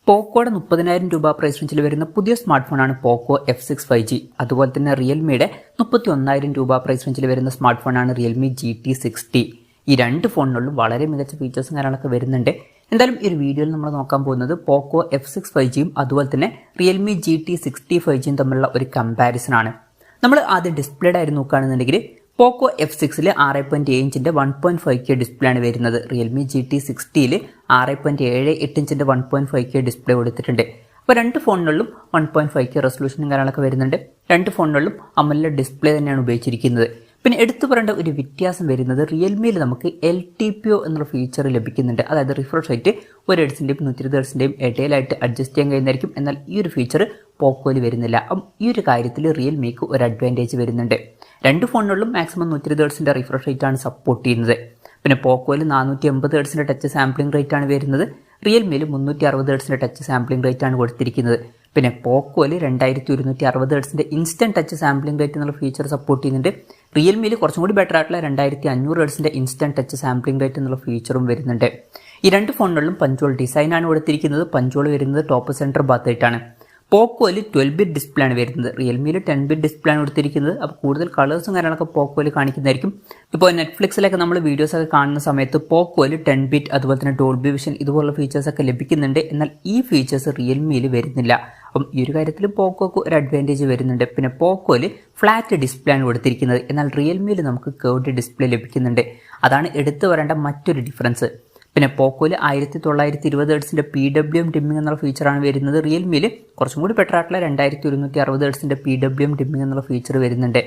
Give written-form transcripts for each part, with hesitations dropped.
പോക്കോയുടെ 30,000 രൂപ പ്രൈസ് റേഞ്ചിൽ വരുന്ന പുതിയ സ്മാർട്ട് ഫോണാണ് പോക്കോ F6 5G. അതുപോലെ തന്നെ റിയൽമിയുടെ 31,000 രൂപ പ്രൈസ് റേഞ്ചിൽ വരുന്ന സ്മാർട്ട് ഫോണാണ് റിയൽമി GT60. ഈ രണ്ട് ഫോണിനുള്ളിൽ വളരെ മികച്ച ഫീച്ചേഴ്സും കാര്യങ്ങളൊക്കെ വരുന്നുണ്ട്. എന്തായാലും ഈ ഒരു വീഡിയോയിൽ നമ്മൾ നോക്കാൻ പോകുന്നത് പോക്കോ F6 5Gയും അതുപോലെ തന്നെ റിയൽമി GT60 5Gയും തമ്മിലുള്ള ഒരു കമ്പാരിസൺ ആണ്. നമ്മൾ ആദ്യം ഡിസ്പ്ലേയുടെ ആയിരുന്നു നോക്കുകയാണെന്നുണ്ടെങ്കിൽ പോക്കോ F6ൽ 6.7 ഇഞ്ചിൻ്റെ 1.5K ഡിസ്പ്ലേ ആണ് വരുന്നത്. റിയൽമി GT60ൽ 6.78 ഇഞ്ചിൻ്റെ 1.5K ഡിസ്പ്ലേ കൊടുത്തിട്ടുണ്ട്. അപ്പോൾ രണ്ട് ഫോണിനുള്ളിലും 1.5K റെസൊല്യൂഷനും കാര്യങ്ങളൊക്കെ വരുന്നുണ്ട്. രണ്ട് ഫോണിനുള്ളിലും AMOLED ഡിസ്പ്ലേ തന്നെയാണ് ഉപയോഗിച്ചിരിക്കുന്നത്. പിന്നെ എടുത്തു പറയേണ്ട ഒരു വ്യത്യാസം വരുന്നത് റിയൽമിയിൽ നമുക്ക് LTPO എന്നുള്ള ഫീച്ചർ ലഭിക്കുന്നുണ്ട്. അതായത് റിഫ്രഷ് റേറ്റ് 1 ഹെർട്സിൻ്റെയും 120 ഹെർട്സിൻ്റെയും ഇടയിലായിട്ട് അഡ്ജസ്റ്റ് ചെയ്യാൻ കഴിയുന്നതായിരിക്കും. എന്നാൽ ഈ ഒരു ഫീച്ചർ പോക്കോയിൽ വരുന്നില്ല. അപ്പം ഈ ഒരു കാര്യത്തിൽ റിയൽമിക്ക് ഒരു അഡ്വാൻറ്റേജ് വരുന്നുണ്ട്. രണ്ട് ഫോണിനുള്ളിലും മാക്സിമം 120 ഹെർട്സിൻ്റെ റിഫ്രഷ് റേറ്റ് ആണ് സപ്പോർട്ട് ചെയ്യുന്നത്. പിന്നെ പോക്കോയിൽ 480 ഹെർട്സിൻ്റെ ടച്ച് സാമ്പിളിംഗ് റേറ്റ് ആണ് വരുന്നത്. റിയൽമിയിൽ 360 ഹെർട്സിൻ്റെ ടച്ച് സാമ്പിളിംഗ് റേറ്റ് ആണ് കൊടുത്തിരിക്കുന്നത്. പിന്നെ പോക്കോയിൽ 2160 ഹെർട്സിൻ്റെ ഇൻസ്റ്റന്റ് ടച്ച് സാമ്പിളിംഗ് റേറ്റ് എന്നുള്ള ഫീച്ചർ സപ്പോർട്ട് ചെയ്യുന്നുണ്ട്. റിയൽമിയിൽ കുറച്ചും കൂടി ബെറ്റർ ആയിട്ടുള്ള 2500 ഹെർട്സിൻ്റെ ഇൻസ്റ്റന്റ് ടച്ച് സാമ്പിളിംഗ് റേറ്റ് എന്നുള്ള ഫീച്ചറും വരുന്നുണ്ട്. ഈ രണ്ട് ഫോണുകളിലും പഞ്ചോൾ ഡിസൈൻ ആണ് കൊടുത്തിരിക്കുന്നത്. പഞ്ചോൾ വരുന്നത് ടോപ്പ് സെൻറ്റർ ഭാഗത്തായിട്ടാണ്. പോക്കോയിൽ 12 ബിറ്റ് ഡിസ്പ്ലേ ആണ് വരുന്നത്. റിയൽമിയിൽ 10 ബിറ്റ് ഡിസ്പ്ലേ ആണ് കൊടുത്തിരിക്കുന്നത്. അപ്പോൾ കൂടുതൽ കളേഴ്സും കാര്യങ്ങളൊക്കെ പോക്കോയിൽ കാണിക്കുന്നതായിരിക്കും. ഇപ്പോൾ നെറ്റ്ഫ്ലിക്സിലൊക്കെ നമ്മൾ വീഡിയോസൊക്കെ കാണുന്ന സമയത്ത് പോക്കോയിൽ 10 ബിറ്റ് അതുപോലെ തന്നെ ഡോൾബി വിഷൻ ഇതുപോലുള്ള ഫീച്ചേഴ്സൊക്കെ ലഭിക്കുന്നുണ്ട്. എന്നാൽ ഈ ഫീച്ചേഴ്സ് റിയൽമിയിൽ വരുന്നില്ല. അപ്പം ഈ ഒരു കാര്യത്തിൽ പോക്കോക്ക് ഒരു അഡ്വാൻറ്റേജ് വരുന്നുണ്ട്. പിന്നെ പോക്കോയിൽ ഫ്ലാറ്റ് ഡിസ്പ്ലേ ആണ് കൊടുത്തിരിക്കുന്നത്. എന്നാൽ റിയൽമിയിൽ നമുക്ക് കർവ്ഡ് ഡിസ്പ്ലേ ലഭിക്കുന്നുണ്ട്. അതാണ് എടുത്തു വരേണ്ട മറ്റൊരു ഡിഫറൻസ്. പിന്നെ പോക്കോയിൽ 1920 ഹെർട്സിൻ്റെ PWM ഡിമ്മിംഗ് എന്നുള്ള ഫീച്ചറാണ് വരുന്നത്. റിയൽമിയിൽ കുറച്ചും കൂടി ബെറ്റർ ആയിട്ടുള്ള 2160 ഹെർട്സിൻ്റെ PWM ഡിമ്മിംഗ് എന്നുള്ള ഫീച്ചർ വരുന്നുണ്ട്.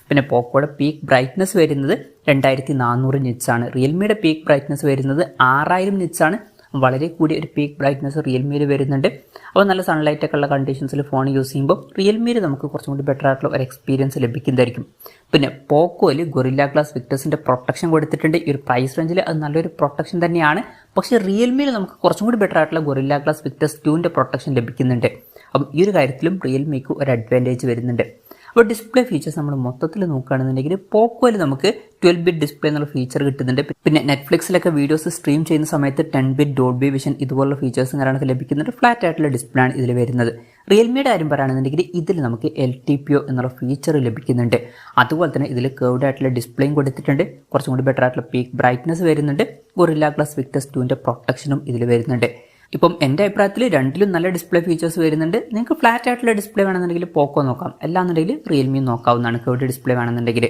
പിന്നെ പോക്കോയുടെ പീക്ക് ബ്രൈറ്റ്നസ് വരുന്നത് 2400 നിറ്റ്സ് ആണ്. റിയൽമിയുടെ പീക്ക് ബ്രൈറ്റ്നസ് വരുന്നത് 6000 നിറ്റ്സ് ആണ്. വളരെ കൂടിയ ഒരു പീക്ക് ബ്രൈറ്റ്നസ് റിയൽമിയിൽ വരുന്നുണ്ട്. അപ്പോൾ നല്ല സൺലൈറ്റ് ഒക്കെ ഉള്ള കണ്ടീഷൻസിൽ ഫോൺ യൂസ് ചെയ്യുമ്പോൾ റിയൽമിയിൽ നമുക്ക് കുറച്ചും കൂടി ബെറ്റർ ആയിട്ടുള്ള ഒരു എക്സ്പീരിയൻസ് ലഭിക്കുന്നതായിരിക്കും. പിന്നെ പോക്കോയിൽ ഗൊറില്ല ഗ്ലാസ് വിക്ടേഴ്സിൻ്റെ പ്രൊട്ടക്ഷൻ കൊടുത്തിട്ടുണ്ട്. ഈ ഒരു പ്രൈസ് റേഞ്ചിൽ അത് നല്ലൊരു പ്രൊട്ടക്ഷൻ തന്നെയാണ്. പക്ഷേ റിയൽമിയിൽ നമുക്ക് കുറച്ചും കൂടി ബെറ്റർ ആയിട്ടുള്ള ഗൊറില്ല ഗ്ലാസ് വിക്ടേഴ്സ് 2ൻ്റെ പ്രൊട്ടക്ഷൻ ലഭിക്കുന്നുണ്ട്. അപ്പം ഈ ഒരു കാര്യത്തിലും റിയൽമിക്ക് ഒരു അഡ്വാൻറ്റേജ് വരുന്നുണ്ട്. അപ്പോൾ ഡിസ്പ്ലേ ഫീച്ചേഴ്സ് നമ്മൾ മൊത്തത്തിൽ നോക്കുകയാണെന്നുണ്ടെങ്കിൽ പോക്കോയിൽ നമുക്ക് 12 ബിറ്റ് ഡിസ്പ്ലേ എന്നുള്ള ഫീച്ചർ കിട്ടുന്നുണ്ട്. പിന്നെ നെറ്റ്ഫ്ലിക്സിലൊക്കെ വീഡിയോസ് സ്ട്രീം ചെയ്യുന്ന സമയത്ത് 10 ബിറ്റ് ഡോൾബി വിഷൻ ഇതുപോലുള്ള ഫീച്ചേഴ്സും കാര്യങ്ങളൊക്കെ ലഭിക്കുന്നുണ്ട്. ഫ്ലാറ്റ് ആയിട്ടുള്ള ഡിസ്പ്ലേ ആണ് ഇതിൽ വരുന്നത്. റിയൽമിയുടെ കാര്യം പറയുകയാണെന്നുണ്ടെങ്കിൽ ഇതിൽ നമുക്ക് LTPO എന്നുള്ള ഫീച്ചർ ലഭിക്കുന്നുണ്ട്. അതുപോലെ തന്നെ ഇതിൽ കർവ്ഡ് ആയിട്ടുള്ള ഡിസ്പ്ലേയും കൊടുത്തിട്ടുണ്ട്. കുറച്ചും കൂടി ബെറ്റർ ആയിട്ടുള്ള പീക്ക് ബ്രൈറ്റ്നസ് വരുന്നുണ്ട്. ഗൊറില്ല ഗ്ലാസ് വിക്ടേഴ്സ് 2ൻ്റെ പ്രൊട്ടക്ഷനും ഇതിൽ വരുന്നുണ്ട്. ഇപ്പം എൻ്റെ അഭിപ്രായത്തിൽ രണ്ടിലും നല്ല ഡിസ്പ്ലേ ഫീച്ചേഴ്സ് വരുന്നുണ്ട്. നിങ്ങൾക്ക് ഫ്ലാറ്റ് ആയിട്ടുള്ള ഡിസ്പ്ലേ വേണമെന്നുണ്ടെങ്കിൽ പോക്കോ നോക്കാം, അല്ലാന്നുണ്ടെങ്കിൽ റിയൽമി നോക്കാവുന്നതാണ് കർവ്ഡ് ഡിസ്പ്ലേ വേണമെന്നുണ്ടെങ്കിൽ.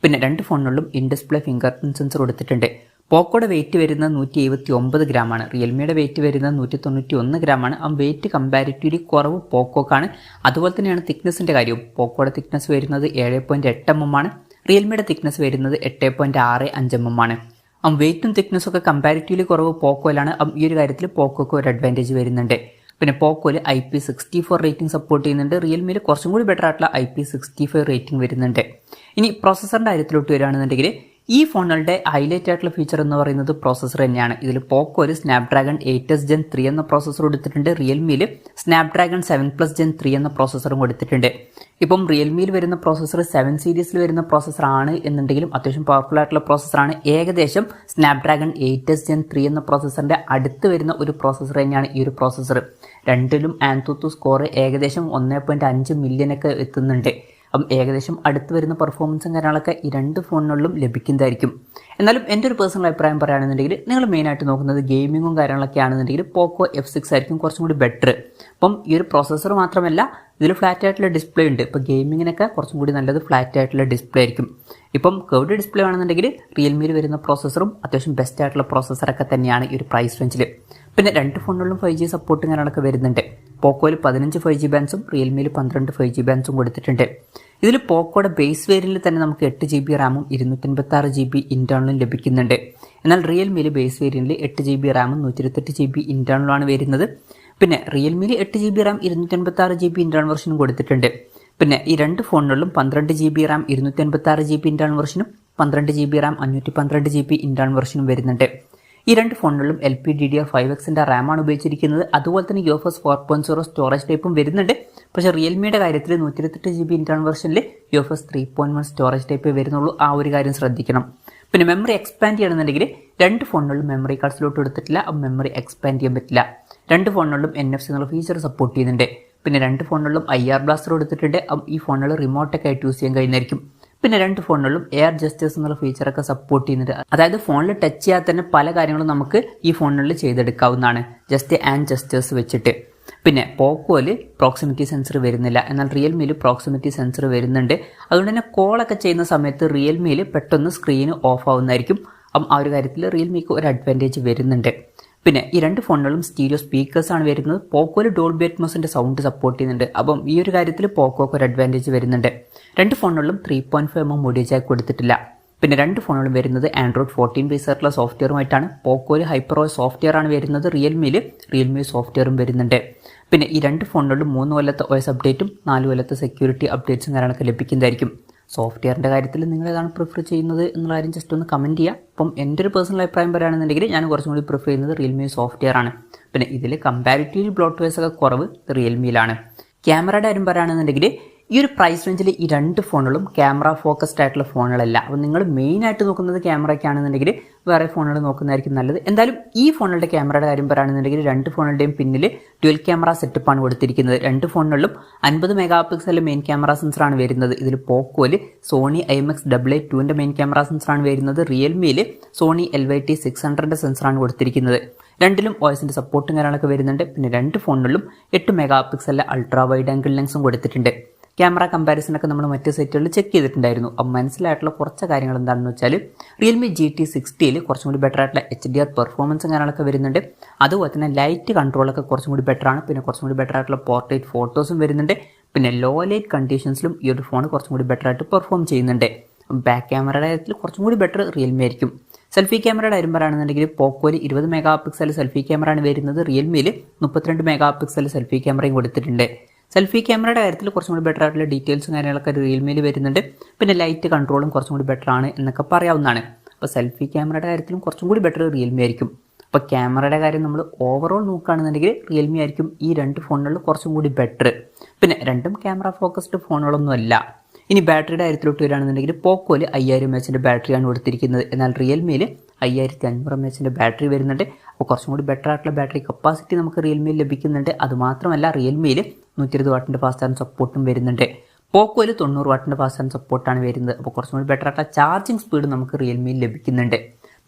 പിന്നെ രണ്ട് ഫോണിനുള്ളിലും in display fingerprint sensor കൊടുത്തിട്ടുണ്ട്. പോക്കോയുടെ വെയിറ്റ് വരുന്നത് 179 ഗ്രാമാണ്. റിയൽമിയുടെ വെയിറ്റ് വരുന്നത് 191 ഗ്രാമാണ്. ആ വെയിറ്റ് കമ്പാരിറ്റീവ്ലി കുറവ് പോക്കോക്കാണ്. അതുപോലെ തന്നെയാണ് തിക്നെസ്സിൻ്റെ കാര്യവും. പോക്കോയുടെ തിക്നെസ് വരുന്നത് 7.8 mm ആണ്. റിയൽമിയുടെ തിക്നെസ് വരുന്നത് 8.65 mm ആണ്. വെയിറ്റും തിക്നെസ്സും ഒക്കെ കമ്പാരിറ്റീവ്ലി കുറവ് പോക്കോയിലാണ്. ഈ ഒരു കാര്യത്തിൽ പോക്കോക്ക് ഒരു അഡ്വാൻറ്റേജ് വരുന്നുണ്ട്. പിന്നെ പോക്കോയിൽ IP64 റേറ്റിംഗ് സപ്പോർട്ട് ചെയ്യുന്നുണ്ട്. റിയൽമിയിൽ കുറച്ചും കൂടി ബെറ്റർ ആയിട്ടുള്ള IP65 റേറ്റിംഗ് വരുന്നുണ്ട്. ഇനി പ്രോസസ്സറിൻ്റെ കാര്യത്തിലോട്ട് വരികയാണെന്നുണ്ടെങ്കിൽ ഈ ഫോണുകളുടെ ഹൈലൈറ്റ് ആയിട്ടുള്ള ഫീച്ചർ എന്ന് പറയുന്നത് പ്രോസസ്സർ തന്നെയാണ്. ഇതിൽ പോക്കോയിൽ സ്നാപ്ഡ്രാഗൺ 8s Gen 3 എന്ന പ്രോസസ്സർ കൊടുത്തിട്ടുണ്ട്. റിയൽമിയിൽ സ്നാപ്ഡ്രാഗൺ 7+ Gen 3 എന്ന പ്രോസസ്സറും കൊടുത്തിട്ടുണ്ട്. ഇപ്പം റിയൽമിയിൽ വരുന്ന പ്രോസസ്സർ 7 സീരീസിൽ വരുന്ന പ്രോസസ്സർ ആണ് എന്നുണ്ടെങ്കിലും അത്യാവശ്യം പവർഫുൾ ആയിട്ടുള്ള പ്രോസസ്സറാണ്. ഏകദേശം സ്നാപ്ഡ്രാഗൺ 8s Gen 3 എന്ന പ്രോസസ്സറിൻ്റെ അടുത്ത് വരുന്ന ഒരു പ്രോസസ്സർ തന്നെയാണ് ഈ ഒരു പ്രോസസ്സർ. രണ്ടിലും ആൻതുതു സ്കോർ ഏകദേശം 1.5 മില്യനൊക്കെ എത്തുന്നുണ്ട്. അപ്പം ഏകദേശം അടുത്ത് വരുന്ന പെർഫോമൻസും കാര്യങ്ങളൊക്കെ ഈ രണ്ട് ഫോണിനുള്ളിലും ലഭിക്കുന്നതായിരിക്കും. എന്നാലും എൻ്റെ ഒരു പേഴ്സണൽ അഭിപ്രായം പറയുകയാണെന്നുണ്ടെങ്കിൽ നിങ്ങൾ മെയിനായിട്ട് നോക്കുന്നത് ഗെയിമിങ്ങും കാര്യങ്ങളൊക്കെ ആണെന്നുണ്ടെങ്കിൽ പോക്കോ F6 ആയിരിക്കും കുറച്ചും കൂടി ബെറ്റർ. അപ്പം ഈ ഒരു പ്രോസസ്സർ മാത്രമല്ല, ഇതിൽ ഫ്ലാറ്റ് ആയിട്ടുള്ള ഡിസ്പ്ലേ ഉണ്ട്. ഇപ്പോൾ ഗെയിമിങ്ങിനൊക്കെ കുറച്ചും കൂടി നല്ലത് ഫ്ലാറ്റ് ആയിട്ടുള്ള ഡിസ്പ്ലേ ആയിരിക്കും. ഇപ്പം കർവ്ഡ് ഡിസ്പ്ലേ ആണെന്നുണ്ടെങ്കിൽ റിയൽമിയിൽ വരുന്ന പ്രോസസ്സറും അത്യാവശ്യം ബെസ്റ്റ് ആയിട്ടുള്ള പ്രോസസ്സറൊക്കെ തന്നെയാണ് ഈ ഒരു പ്രൈസ് റേഞ്ചിൽ. പിന്നെ രണ്ട് ഫോണിലും 5G സപ്പോർട്ടും കാര്യങ്ങളൊക്കെ വരുന്നുണ്ട്. പോക്കോയിൽ 15 5G ബാൻഡ്സും റിയൽമിയിൽ 12 5G ബാൻഡ്സും കൊടുത്തിട്ടുണ്ട്. ഇതിൽ പോക്കോയുടെ ബേസ് വേരിയന്റിൽ തന്നെ നമുക്ക് 8 GB റാമും 256 GB ഇന്റേണലും ലഭിക്കുന്നുണ്ട്. എന്നാൽ റിയൽമിയിൽ ബേസ് വേരിയന്റിൽ 8 GB റാമും 128 GB ഇന്റേണലാണ് വരുന്നത്. പിന്നെ റിയൽമിയിൽ 8 GB റാം 256 GB ഇന്റേണൽ വെർഷനും കൊടുത്തിട്ടുണ്ട്. പിന്നെ ഈ രണ്ട് ഫോണുകളിലും 12 GB റാം 256 GB ഇന്റേണൽ വെർഷനും 12 GB റാം 512 GB ഇന്റേണൽ വെർഷനും വരുന്നുണ്ട്. ഈ രണ്ട് ഫോണുകളിലും LPDDR5Xൻ്റെ റാമാണ് ഉപയോഗിച്ചിരിക്കുന്നത്. അതുപോലെ തന്നെ UFS 4.0 സ്റ്റോറേജ് ടൈപ്പും വരുന്നുണ്ട്. പക്ഷേ റിയൽമിയുടെ കാര്യത്തിൽ 128 GB ഇന്റേണൽ വെർഷനിൽ UFS 3.1 സ്റ്റോറേജ് ടൈപ്പേ വരുന്നുള്ളൂ. ആ ഒരു കാര്യം ശ്രദ്ധിക്കണം. പിന്നെ മെമ്മറി എക്സ്പാൻഡ് ചെയ്യണമെന്നുണ്ടെങ്കിൽ രണ്ട് ഫോണുകളിലും മെമ്മറി കാർഡ് സ്ലോട്ട് എടുത്തിട്ടില്ല. മെമ്മറി എക്സ്പാൻഡ് ചെയ്യാൻ പറ്റില്ല. രണ്ട് ഫോണുകളിലും NFC എന്നുള്ള ഫീച്ചർ സപ്പോർട്ട് ചെയ്യുന്നുണ്ട്. പിന്നെ രണ്ട് ഫോണുകളിലും IR ബ്ലാസ്റ്റർ കൊടുത്തിട്ടുണ്ട്. ഈ ഫോണുകൾ റിമോട്ടൊക്കെ ആയിട്ട് യൂസ് ചെയ്യാൻ കഴിയുന്നതായിരിക്കും. പിന്നെ രണ്ട് ഫോണുകളിലും എയർ ജസ്റ്റേഴ്സ് എന്നുള്ള ഫീച്ചറൊക്കെ സപ്പോർട്ട് ചെയ്യുന്നുണ്ട്. അതായത് ഫോണിൽ ടച്ച് ചെയ്യാതെ തന്നെ പല കാര്യങ്ങളും നമുക്ക് ഈ ഫോണുകളിൽ ചെയ്തെടുക്കാവുന്നതാണ് ജസ്റ്റ് ആൻഡ് ജസ്റ്റേഴ്സ് വെച്ചിട്ട്. പിന്നെ പോക്കോയിൽ പ്രോക്സിമിറ്റി സെൻസർ വരുന്നില്ല, എന്നാൽ റിയൽമിയിൽ പ്രോക്സിമിറ്റി സെൻസർ വരുന്നുണ്ട്. അതുകൊണ്ട് തന്നെ കോളൊക്കെ ചെയ്യുന്ന സമയത്ത് റിയൽമിയിൽ പെട്ടെന്ന് സ്ക്രീന് ഓഫ് ആവുന്നതായിരിക്കും. അപ്പം ആ ഒരു കാര്യത്തിൽ റിയൽമിക്ക് ഒരു അഡ്വാൻറ്റേജ് വരുന്നുണ്ട്. പിന്നെ ഈ രണ്ട് ഫോണുകളും സ്റ്റീരിയോ സ്പീക്കേഴ്സാണ് വരുന്നത്. പോക്കോയിൽ ഡോൾബി അറ്റ്മോസിൻ്റെ സൗണ്ട് സപ്പോർട്ട് ചെയ്യുന്നുണ്ട്. അപ്പം ഈ ഒരു കാര്യത്തിൽ പോക്കോക്ക് ഒരു അഡ്വാൻറ്റേജ് വരുന്നുണ്ട്. രണ്ട് ഫോണുകളിലും 3.5mm ഓഡിയോ ജാക്ക് കൊടുത്തിട്ടില്ല. പിന്നെ രണ്ട് ഫോണുകളും വരുന്നത് Android 14 ബേസ് ആയിട്ടുള്ള സോഫ്റ്റ്വെയറുമായിട്ടാണ്. പോക്കോയിൽ ഹൈപ്പർഓഎസ് സോഫ്റ്റ്വെയർ ആണ് വരുന്നത്. റിയൽമി സോഫ്റ്റ്വെയറും വരുന്നുണ്ട്. പിന്നെ ഈ രണ്ട് ഫോണുകളിലും 3 കൊല്ലത്തെ OS അപ്ഡേറ്റും 4 കൊല്ലത്തെ സെക്യൂരിറ്റി അപ്ഡേറ്റ്സും കാര്യങ്ങളൊക്കെ ലഭിക്കുന്നതായിരിക്കും. സോഫ്റ്റ്വെയറിൻ്റെ കാര്യത്തിൽ നിങ്ങൾ ഏതാണ് പ്രിഫർ ചെയ്യുന്നത് എന്നുള്ള കാര്യം ജസ്റ്റ് ഒന്ന് കമൻറ്റ് ചെയ്യുക. അപ്പം എൻ്റെ ഒരു പേഴ്സണൽ അഭിപ്രായം പറയുകയാണെന്നുണ്ടെങ്കിൽ ഞാൻ കുറച്ചും കൂടി പ്രിഫർ ചെയ്യുന്നത് റിയൽമി സോഫ്റ്റ്വെയർ ആണ്. പിന്നെ ഇതിൽ കമ്പാരിറ്റീവ്ലി ബ്ലോട്ട് വേസ് ഒക്കെ കുറവ് റിയൽമിയിലാണ്. ക്യാമറയുടെ കാര്യം പറയുകയാണെന്നുണ്ടെങ്കിൽ ഈ ഒരു പ്രൈസ് റേഞ്ചിൽ ഈ രണ്ട് ഫോണുകളും ക്യാമറ ഫോക്കസ്ഡ് ആയിട്ടുള്ള ഫോണുകളല്ല. അപ്പോൾ നിങ്ങൾ മെയിനായിട്ട് നോക്കുന്നത് ക്യാമറയ്ക്കാണെന്നുണ്ടെങ്കിൽ വേറെ ഫോണുകൾ നോക്കുന്നതായിരിക്കും നല്ലത്. എന്തായാലും ഈ ഫോണുകളുടെ ക്യാമറയുടെ കാര്യം പറയുകയാണെന്നുണ്ടെങ്കിൽ രണ്ട് ഫോണുകളുടെയും പിന്നിൽ ഡ്യുവൽ ക്യാമറ സെറ്റപ്പാണ് കൊടുത്തിരിക്കുന്നത്. രണ്ട് ഫോണുകളിലും 50 മെഗാ പിക്സൽ മെയിൻ ക്യാമറ സെൻസറാണ് വരുന്നത്. ഇതിൽ പോക്കോയിൽ സോണി IMX882 മെയിൻ ക്യാമറ സെൻസറാണ് വരുന്നത്. റിയൽമിയിൽ സോണി LYT600 സെൻസറാണ് കൊടുത്തിരിക്കുന്നത്. രണ്ടിലും OSന്റെ സപ്പോർട്ടും കാര്യങ്ങളൊക്കെ വരുന്നുണ്ട്. പിന്നെ രണ്ട് ഫോണുകളിലും 8 മെഗാ പിക്സലിലെ അൾട്രാ വൈഡ് ആംഗിൾ ലെൻസും കൊടുത്തിട്ടുണ്ട്. ക്യാമറ കമ്പാരിസണൊക്കെ നമ്മൾ മറ്റ് സൈറ്റുകളിൽ ചെക്ക് ചെയ്തിട്ടുണ്ടായിരുന്നു. അപ്പം മനസ്സിലായിട്ടുള്ള കുറച്ച് കാര്യങ്ങൾ എന്താണെന്ന് വെച്ചാൽ റിയൽമി GT60യിൽ കുറച്ചും കൂടി ബെറ്റർ ആയിട്ടുള്ള HDR പെർഫോമൻസും കാര്യങ്ങളൊക്കെ വരുന്നുണ്ട്. അതുപോലെ തന്നെ ലൈറ്റ് കൺട്രോളൊക്കെ കുറച്ചും കൂടി ബെറ്ററാണ്. പിന്നെ കുറച്ചും കൂടി ബെറ്റർ ആയിട്ടുള്ള പോർട്രേറ്റ് ഫോട്ടോസും വരുന്നുണ്ട്. പിന്നെ ലോ ലൈറ്റ് കണ്ടീഷൻസിലും ഈ ഒരു ഫോൺ കുറച്ചും കൂടി ബെറ്റർ ആയിട്ട് പെർഫോം ചെയ്യുന്നുണ്ട്. ബാക്ക് ക്യാമറയുടെ കാര്യത്തിൽ കുറച്ചും കൂടി ബെറ്റർ റിയൽമി ആയിരിക്കും. സെൽഫി ക്യാമറയുടെ കാര്യം പറയുകയാണെന്നുണ്ടെങ്കിൽ പോക്കോയിൽ 20 മെഗാ പിക്സൽ സെൽഫി ക്യാമറ ആണ് വരുന്നത്. റിയൽമിയിൽ 32 മെഗാ പിക്സൽ സെൽഫി ക്യാമറയും കൊടുത്തിട്ടുണ്ട്. സെൽഫി ക്യാമറയുടെ കാര്യത്തിൽ കുറച്ചും കൂടി ബെറ്റർ ആയിട്ടുള്ള ഡീറ്റെയിൽസും കാര്യങ്ങളൊക്കെ റിയൽമിയിൽ വരുന്നുണ്ട്. പിന്നെ ലൈറ്റ് കൺട്രോളും കുറച്ചും കൂടി ബെറ്റർ ആണ് എന്നൊക്കെ പറയാവുന്നതാണ്. അപ്പോൾ സെൽഫി ക്യാമറയുടെ കാര്യത്തിലും കുറച്ചും കൂടി ബെറ്റർ റിയൽമി ആയിരിക്കും. അപ്പോൾ ക്യാമറയുടെ കാര്യം നമ്മൾ ഓവറോൾ നോക്കുകയാണെന്നുണ്ടെങ്കിൽ റിയൽമി ആയിരിക്കും ഈ രണ്ട് ഫോണുകളിൽ കുറച്ചും കൂടി ബെറ്റർ. പിന്നെ രണ്ടും ക്യാമറ ഫോക്കസ്ഡ് ഫോണുകളൊന്നും അല്ല. ഇനി ബാറ്ററിയുടെ കാര്യത്തിലോട്ട് വരികയാണെന്നുണ്ടെങ്കിൽ പോക്കോയിൽ 5000 mAh ബാറ്ററിയാണ് കൊടുത്തിരിക്കുന്നത്. എന്നാൽ റിയൽമിയിൽ 5500 mAh ബാറ്ററി വരുന്നുണ്ട്. അപ്പോൾ കുറച്ചും കൂടി ബെറ്റർ ആയിട്ടുള്ള ബാറ്ററി കപ്പാസിറ്റി നമുക്ക് റിയൽമിയിൽ ലഭിക്കുന്നുണ്ട്. അതുമാത്രമല്ല റിയൽമിയിൽ 120 വാട്ടിൻ്റെ ഫാസ്റ്റ് ചാർജിങ് സപ്പോർട്ടും വരുന്നുണ്ട്. പോക്കോയിൽ 90 വാട്ടിൻ്റെ ഫാസ്റ്റ് ചാർജിങ് സപ്പോർട്ടാണ് വരുന്നത്. അപ്പോൾ കുറച്ചും കൂടി ബെറ്റർ ആയിട്ടുള്ള ചാർജിങ് സ്പീഡ് നമുക്ക് റിയൽമിയിൽ ലഭിക്കുന്നുണ്ട്.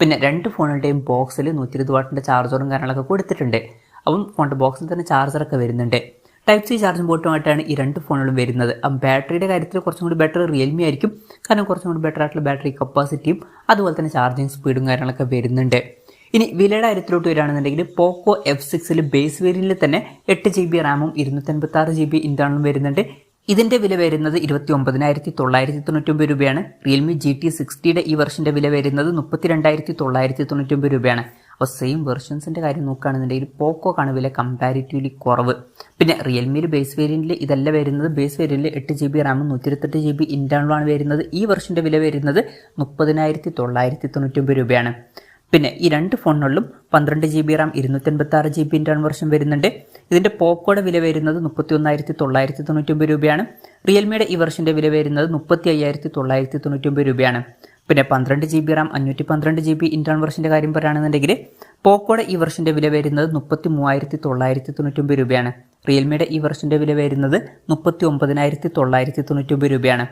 പിന്നെ രണ്ട് ഫോണുകളുടെയും ബോക്സിൽ 120 വാട്ടിൻ്റെ ചാർജറും കാര്യങ്ങളൊക്കെ കൊടുത്തിട്ടുണ്ട്. അപ്പം ഫോണിൻ്റെ ബോക്സിൽ തന്നെ ചാർജറൊക്കെ വരുന്നുണ്ട്. Type-C ചാർജിങ് പോർട്ടുമായിട്ടാണ് ഈ രണ്ട് ഫോണുകളും വരുന്നത്. ബാറ്ററിയുടെ കാര്യത്തിൽ കുറച്ചും കൂടി ബെറ്റർ റിയൽമി ആയിരിക്കും. കാരണം കുറച്ചും കൂടി ബെറ്റർ ആയിട്ടുള്ള ബാറ്ററി കപ്പാസിറ്റിയും അതുപോലെ തന്നെ ചാർജിങ് സ്പീഡും കാര്യങ്ങളൊക്കെ വരുന്നുണ്ട്. ഇനി വിലയുടെ കാര്യത്തിലോട്ട് വരികയാണെന്നുണ്ടെങ്കിൽ പോക്കോ F6ൽ ബേസ് വേരിയന്റിൽ തന്നെ 8GB റാമും 256GB ഇന്റേണലും വരുന്നുണ്ട്. ഇതിന്റെ വില വരുന്നത് 29,999 രൂപയാണ്. റിയൽമി GT60യുടെ ഈ വെർഷന്റെ വില വരുന്നത് 32,999 രൂപയാണ്. അപ്പോൾ സെയിം വെർഷൻസിൻ്റെ കാര്യം നോക്കുകയാണെന്നുണ്ടെങ്കിൽ പോക്കോക്കാണ് വില കമ്പാരിറ്റീവ്ലി കുറവ്. പിന്നെ റിയൽമിയിൽ ബേസ് വേരിയന്റിൽ ഇതല്ല വരുന്നത്. ബേസ് വേരിയന്റിൽ 8GB റാമും 128GB ഇന്റേണലുമാണ് വരുന്നത്. ഈ വെർഷന്റെ വില വരുന്നത് 30,999 രൂപയാണ്. പിന്നെ ഈ രണ്ട് ഫോണുകളിലും 12GB Ram 256GB internal version വരുന്നുണ്ട്. ഇതിന്റെ പോക്കോയുടെ വില വരുന്നത് 31,999 രൂപയാണ്. റിയൽമിയുടെ ഈ വെർഷന്റെ വില വരുന്നത് 35,999 രൂപയാണ്. പിന്നെ 12GB റാം 512GB ഇന്റേണൽ വെർഷന്റെ കാര്യം പറയുകയാണെന്നുണ്ടെങ്കിൽ പോക്കോയുടെ ഈ വെർഷന്റെ വില വരുന്നത് 33,999 രൂപയാണ്. റിയൽമിയുടെ ഈ വെർഷന്റെ വില വരുന്നത് 39,999 രൂപയാണ്.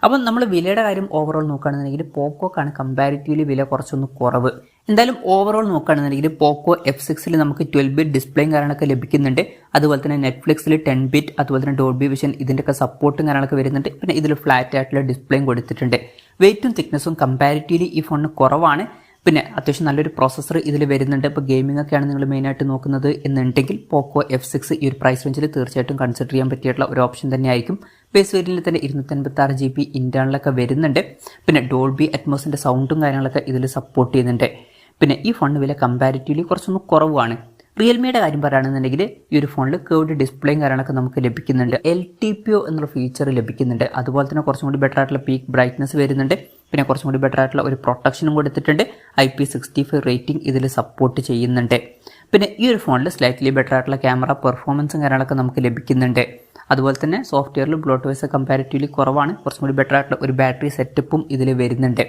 അപ്പം നമ്മൾ വിലയുടെ കാര്യം ഓവറോൾ നോക്കുകയാണെന്നുണ്ടെങ്കിൽ പോക്കോക്കാണ് കമ്പാരിറ്റീവ്ലി വില കുറച്ചൊന്ന് കുറവ്. എന്തായാലും ഓവറോൾ നോക്കുകയാണെന്നുണ്ടെങ്കിൽ പോക്കോ F6ൽ നമുക്ക് 12-bit ഡിസ്പ്ലേയും കാര്യങ്ങളൊക്കെ ലഭിക്കുന്നുണ്ട്. അതുപോലെ തന്നെ നെറ്റ്ഫ്ലിക്സിൽ 10-bit അതുപോലെ തന്നെ ഡോൾബി വിഷൻ ഇതിൻ്റെയൊക്കെ സപ്പോർട്ടും കാര്യങ്ങളൊക്കെ വരുന്നുണ്ട്. പിന്നെ ഇതിൽ ഫ്ലാറ്റ് ആയിട്ടുള്ള ഡിസ്പ്ലേയും കൊടുത്തിട്ടുണ്ട്. വെയിറ്റും തിക്നെസ്സും കമ്പാരിറ്റീവ്ലി ഈ ഫോണിന് കുറവാണ്. പിന്നെ അത്യാവശ്യം നല്ലൊരു പ്രോസസ്സർ ഇതിൽ വരുന്നുണ്ട്. ഇപ്പോൾ ഗെയിമിംഗ് ഒക്കെയാണ് നിങ്ങൾ മെയിനായിട്ട് നോക്കുന്നത് എന്നുണ്ടെങ്കിൽ പോക്കോ F6 ഈ ഒരു പ്രൈസ് റേഞ്ചിൽ തീർച്ചയായിട്ടും കൺസിഡർ ചെയ്യാൻ പറ്റിയിട്ടുള്ള ഒരു ഓപ്ഷൻ തന്നെയായിരിക്കും. ബേസ് വേരിയന്റിൽ തന്നെ 256GB ഇന്റേണലൊക്കെ വരുന്നുണ്ട്. പിന്നെ ഡോൾബി അറ്റ്മോസിൻ്റെ സൗണ്ടും കാര്യങ്ങളൊക്കെ ഇതിൽ സപ്പോർട്ട് ചെയ്യുന്നുണ്ട്. പിന്നെ ഈ ഫോണിന് വില കമ്പാരിറ്റീവ്ലി കുറച്ചൊന്ന് കുറവാണ്. റിയൽമിയുടെ കാര്യം പറയുകയാണെന്നുണ്ടെങ്കിൽ ഈ ഒരു ഫോണിൽ കേർവ്ഡ് ഡിസ്പ്ലേയും കാര്യങ്ങളൊക്കെ നമുക്ക് ലഭിക്കുന്നുണ്ട്. LTPO എന്നുള്ള ഫീച്ചർ ലഭിക്കുന്നുണ്ട്. അതുപോലെ തന്നെ കുറച്ചും കൂടി ബെറ്റർ ആയിട്ടുള്ള പീക്ക് ബ്രൈറ്റ്നസ് വരുന്നുണ്ട്. പിന്നെ കുറച്ചും കൂടി ബെറ്റർ ആയിട്ടുള്ള ഒരു പ്രൊട്ടക്ഷനും കൊടുത്തിട്ടുണ്ട്. IP65 റേറ്റിംഗ് ഇതിൽ സപ്പോർട്ട് ചെയ്യുന്നുണ്ട്. പിന്നെ ഈ ഒരു ഫോണിൽ സ്ലൈറ്റ്ലി ബെറ്റർ ആയിട്ടുള്ള ക്യാമറ പെർഫോമൻസും കാര്യങ്ങളൊക്കെ നമുക്ക് ലഭിക്കുന്നുണ്ട്. അതുപോലെ തന്നെ സോഫ്റ്റ്വെയറിൽ ബ്ലോട്ട് വൈസ് കമ്പാരിറ്റീവ്ലി കുറവാണ്. കുറച്ചും കൂടി ബെറ്റർ ആയിട്ടുള്ള ഒരു ബാറ്ററി സെറ്റപ്പും ഇതിൽ വരുന്നുണ്ട്.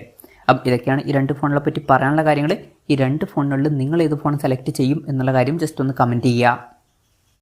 അപ്പം ഇതൊക്കെയാണ് ഈ രണ്ട് ഫോണുകളെ പറ്റി പറയാനുള്ള കാര്യങ്ങൾ. ഈ രണ്ട് ഫോണുകളിൽ നിങ്ങൾ ഏത് ഫോൺ സെലക്ട് ചെയ്യും എന്നുള്ള കാര്യം ജസ്റ്റ് ഒന്ന് കമൻറ്റ് ചെയ്യുക.